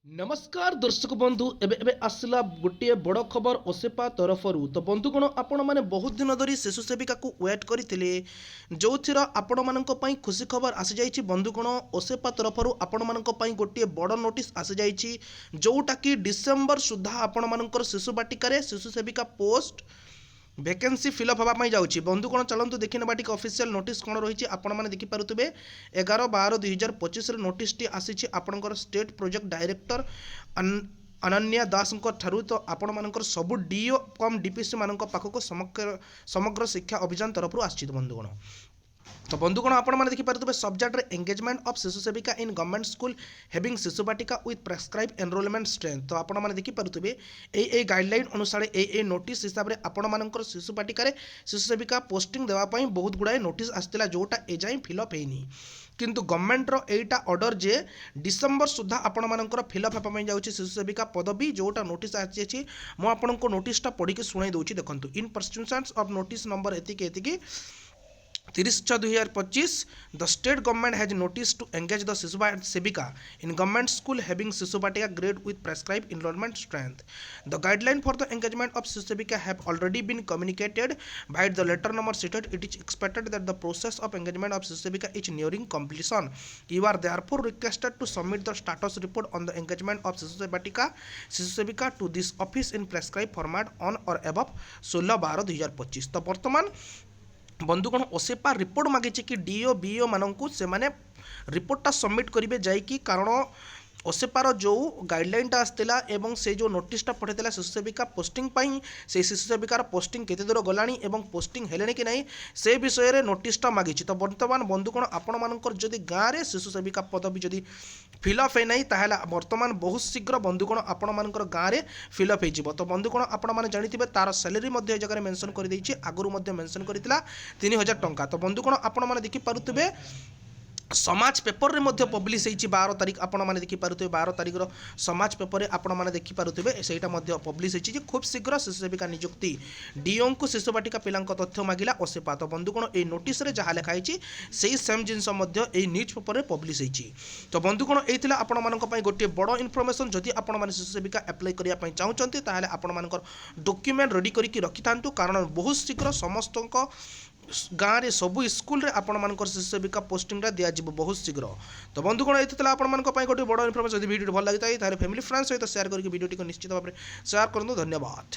नमस्कार दर्शक बंधु एबे एबे आसला गोटे बड़ खबर ओसेपा तरफरु तो बंधुगण आपण मैंने बहुत दिन धरी शिशु सेविका को वेट करते जो थी आपण मान खुशी खबर आसी जाइए बंधुगण ओसेपा तरफरु आपण मान गोटे बड़ नोटिस आसी जाइए जोटा कि डिसेम्बर सुधा आपण मान शिशु बाटिकार शिशु सेविका पोस्ट भैकेंसी फिलअप हाँपाई जाऊँगी बंधुगण चलतु देखी ना टी ऑफिशियल नोटिस कौन रही आपण मैंने देखिपे 11/12/2025 नोटिस टी आसी आपणकर स्टेट प्रोजेक्ट डायरेक्टर अनन्या दास ठारू तो आपण मानकर सबू डीओ कम डीपीसी मान पाखक समग्र शिक्षा अभियान तरफ आसी बंधुगण तो बंधुगण आपण मैंने देखिपे सब्जेक्ट एंगेजमेंट ऑफ शिशु सेविका इन गवर्नमेंट स्कूल हैविंग शिशु बाटिका विथ प्रेस्क्राइब एनरोलमेंट स्ट्रेंथ तो आपण मैंने देखिपे ए गाइडलाइन अनुसार ए नोटिस हिसाब से आपण मानकर शिशु बाटिकार शिशु सेविका पोस्टिंग देवाई बहुत गुड़ाए नोटिस आसाला जोटा एजाए फिलअप होनी किंतु गवर्नमेंटर एटा ऑर्डर जे डिसेम्बर सुधा आपण मानकर फिलअप हाँपाई जाऊँगी शिशु सेविका पदवी जोटा नोटिस आसी मुझे नोटिसटा पढ़ी शुणाई दूसरी देखो इन परस्यूसेंस ऑफ नोटिस नंबर एति 30/6/2025 the state government has noticed to engage the शिशु सेविका in government school having शिशु बाटिका grade with prescribed enrollment strength. The guideline for the engagement of शिशु सेविका have already been communicated by the letter number stated. It is expected that the process of engagement of शिशु सेविका is nearing completion. You are therefore requested to submit the status report on the engagement of शिशु सेविका to this office in prescribed format on or above 16/12/2025. तो वर्तमान बंधुगण OSEPA report मागी कि do BO मानू से रिपोर्टा सबमिट करेंगे जाकि कारण ओसेपार जो गाइडलाइनटा आसला एवं से जो नोटिसटा पठाइला शिशु सेविका पोस्टिंग से शिशु सेविकार पोस्टिंग केते दूर गलानी एवं पोस्टिंग हेले कि नहीं से विषय में नोटिसटा मागी तो बर्तमान बंधुगण आपण मानकर जदि गाँव में शिशु सेविका पदवी जदि फिलअप है नहीं ताहला बर्तमान बहुत शीघ्र बंधुगण आपण मानकर गाँव में फिलअप हो तो बंधुगण आपण मैंने जानी तार सैलरी जगह मेंशन कर आगुरी मेंशन करता 3000 टंका तो बंधुगण आपण मैंने देखिपे समाज पेपर रे मध्य पब्लिश होती 12 तारीख आपण मैंने देखिपे 12 तारीख समाज पेपर आपण मैंने देखिपे से पब्लिश होती खूब शीघ्र शिशु सेविका नियुक्ति डीओ को शिशु बाटिका पिला तथ्य मागिला ओसेपा तो बंधुगण ये नोटिस रे जहाँ लिखाई से सेम जिनस न्यूज पेपर रे पब्लिश होती तो बंधुगण ये आपण मान गोटे बड़ इनफर्मेशन जदि आपण मैंने शिशु सेविका एप्लाई करने चाहते आपण मान डॉक्यूमेंट रेडी करके रखि था कारण बहुत शीघ्र समस्त गाँव में सबू स्कूल रे आपण मानकर शिशु सेविका पोस्टिंग दिज्व बहुत शीघ्र तो बंधुगण ये आपण गोटे बड़ इनफर्मेशन जब वीडियो भल लगी है फैमिली फ्रेंड्स सहित शेयर करके वीडियो को निश्चित भाव में शेयर करूँ धन्यवाद।